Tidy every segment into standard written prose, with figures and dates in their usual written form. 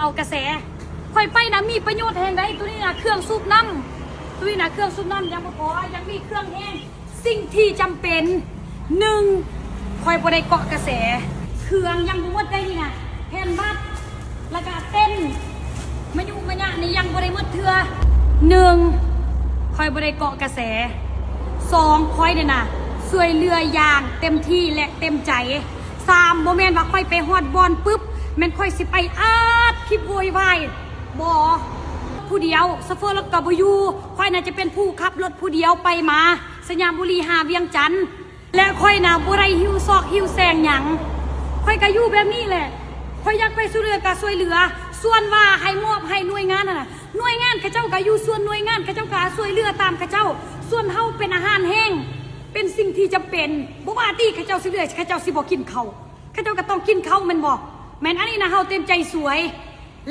เอากระแสค่อยไปนะมีประโยชน์แห่งใดตัวนี้นะเครื่องสูบน้ำตัวนี้นะเครื่องสูบน้ำยังไม่พอยังมีเครื่องแห้งสิ่งที่จำเป็นหนึ่งค่อยบ่ได้เกาะกระแสเครื่องยังบ่หมดได้นี่นะแผ่นบัตรแล้วก็เต้นมายุมะยะนี่ยังบ่ได้หมดเทื่อหนึ่งค่อยบ่ได้เกาะกระแสสองค่อยเนี่ยนะช่วยเรืออย่างเต็มที่และเต็มใจสามโมเมนต์ว่าค่อยไปฮอดบอลปุ๊บแม่นค่อยสิไปอาดคลิปโวยวายบ่ผู้เดียวซัฟเฟอร์รถกับยูค่อยน่าจะเป็นผู้ขับรถผู้เดียวไปมาสยามบุรีหาเวียงจันทน์และค่อยน่ะบ่ได้หิวซอกหิวแซงหยังค่อยก็อยู่แบบนี้แหละค่อยอยากไปช่วยเหลือก็ช่วยเหลือส่วนว่าให้มอบให้หน่วยงานน่ะหน่วยงานเขาเจ้าก็อยู่ส่วนหน่วยงานเขาเจ้าก็ช่วยเหลือตามเขาเจ้าส่วนเฮาเป็นอาหารแห้งเป็นสิ่งที่จำเป็นบ่ว่าที่เขาเจ้าสิเหลือเขาเจ้าสิบ่กินเขาเขาเจ้าก็ต้องกินเขาแม่นบ่แม่นอันนี้นะเฮาเต็มใจสวย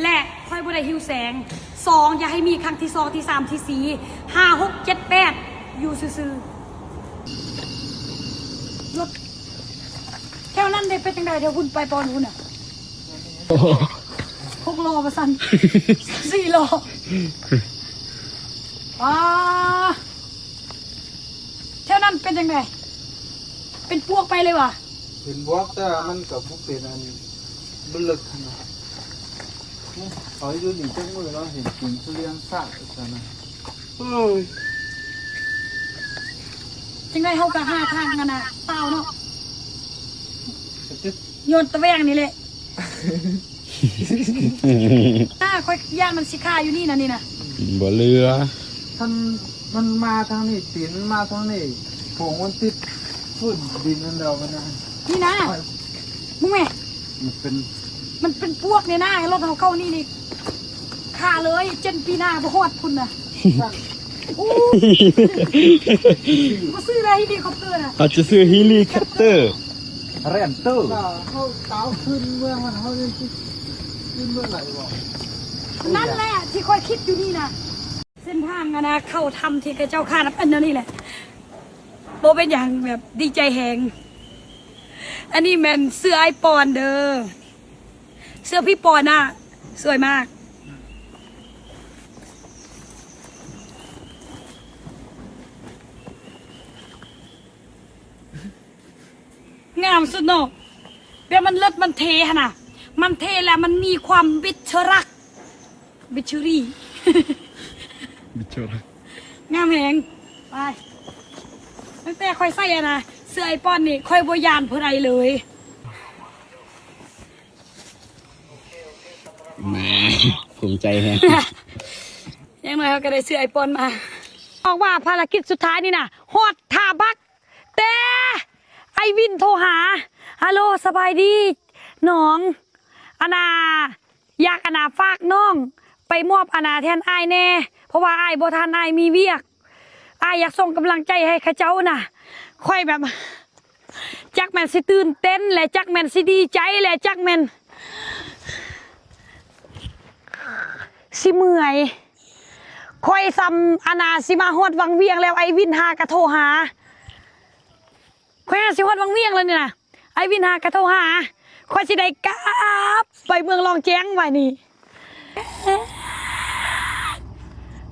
และค่อยบ่ได้หิวแสงสองอย่าให้มีครั้งที่สองที่สามที่สี่ห้าหกเจ็ดแปดอยู่ซื่อๆรถแถวนั้นได้เป็นจังไดเดี๋ยวคุณไปปอนคุณอ่ะ6 โลมาสั่น4 โลแถวนั้นเป็นจังไดเป็นพวกไปเลยวะเป็นบวกแต่มันกับพวกเป็นอันบลึกขนาดเขาอยู่นี่จังมือเราเห็นกินทุเรียนซากขนาดจังไดเฮาก็หาทางกันนะเปล่าเนาะโยนตะแวงนี่แหละค่อยย่านมันสิค่าอยู่นี่นะนี่นะบ่เรือมันมาทางนี้ตีนมาทางนี้ผงมันติดฝุ่นดินนั่นเรามันนะนี่นะมึงแม่มันเป็นพวกเนี่ยนะรถเขาเข้านี่นี่ค่าเลยเจนปีหน้าบ่ฮอดคุณน่ะมาซื้ออะไรเฮลิคอปเตอร์น่ะเขาจะซื้อเฮลิคอปเตอร์เรนเตอร์เขาเต้าขึ้นเมืองมันเขาจะขึ้นเมื่อไหร่วะนั่นแหละที่ค่อยคิดอยู่นี่นะเส้นทางอะนะเข้าทำที่กระเจ้าข้านับอันนั้นนี่แหละโบเป็นอย่างแบบดีใจแหงอันนี้แมนเสื้อไอปอนเด้อเสื้อพี่ปอนน่ะสวยมากงามสุดเนาะเดี๋ยวมันเลิศมันเทฮะนะมันเทแล้วมันมีความบิชรักบิชรี่บิชรักงามแหงไปตั้งแต่ค่อยใส่อะนะเสื้อไอปอนนี่ค่อยบยานเพื่อไรเลยแหมภูมิใจแฮะยังไงเขาก็ได้เสื้อไอปอนมาบอกว่าภารกิจสุดท้ายนี่นะฮอดท่าบักแต่ไอวินโทรหาฮัลโหลสบายดีน้องอนาอยากอนาฝากน้องไปมอบอนาแทนไอแน่เพราะว่าไอบ่ทันไอมีเวียกไออยากส่งกำลังใจให้ข้าเจ้าน่ะค่อยแบบจักแมนสิตื่นเต้นและจักแมนสิดีใจและจักแมนสิเมื่อยค่อยซ้ำอนาสิมาฮอดวังเวียงแล้วไอวินหากระโทรหาค่อยสิฮอดวังเวียงแล้วนี่นะไอวินหากระโทรหาค่อยสิได้กลับไปเมืองรองแจ้งไว้นี่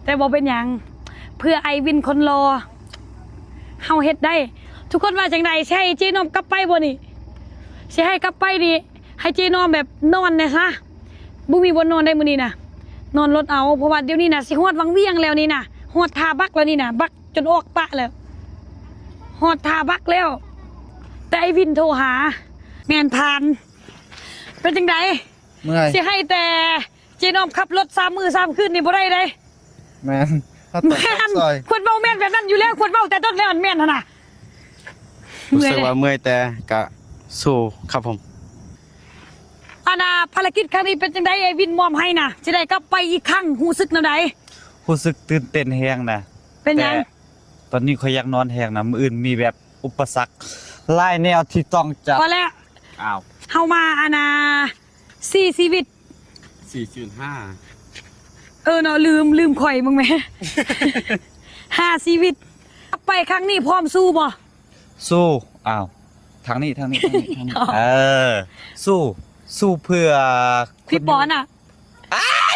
แต่บอกเป็นอย่างเพื่อไอวินคนรอเฮาเฮ็ดได้ทุกคนว่าจังใดใช่เจนอมกลับไปบ่นี่ใช่ให้กลับไปนี่ให้เจนอมแบบนอนเนี่ยซะบุมีบนนอนได้มื้อนี้นะนอนรถเอาเพราะว่าเดี๋ยวนี้นะสิฮอดวังเวียงแล้วนี่นะฮอดท่าบักแล้วนี่นะบักจนออกปะแล้วฮอดท่าบักแล้วแต่ไอวินโทรหาแม่นผ่านเป็นจังใดเมื่อยสิให้แต่เจนอมขับรถ3 มื้อ3 คืนนี่บ่ได้เลยแม่นควรเบาแม่นแบบนั้นอยู่แล้วควรเบาแต่ต้นแล้วแม่นนะ รู้สึกว่าเมื่อยแต่ก็สู้ครับผมอาณาภารกิจครั้งนี้เป็นจังไดไอวินมอมให้นะจะได้กลับไปอีกครั้งหูซึกแนวใดรู้สึกตื่นเต้นแฮงนะเป็นยังตอนนี้ข่อยอยากนอนแฮงนะมื้ออื่นมีแบบอุปสรรคหลายแนวที่ต้องจัดพอแล้วอ้าวเฮามาอาณา4 ชีวิต 4.5เนาะลืมข่อยมึงแม่5 ชีวิตไปครั้งนี้พร้อมสู้บ่สู้อ้าวทางนี้สู้เพื่อพี่ปอนอ่ะ อ้าย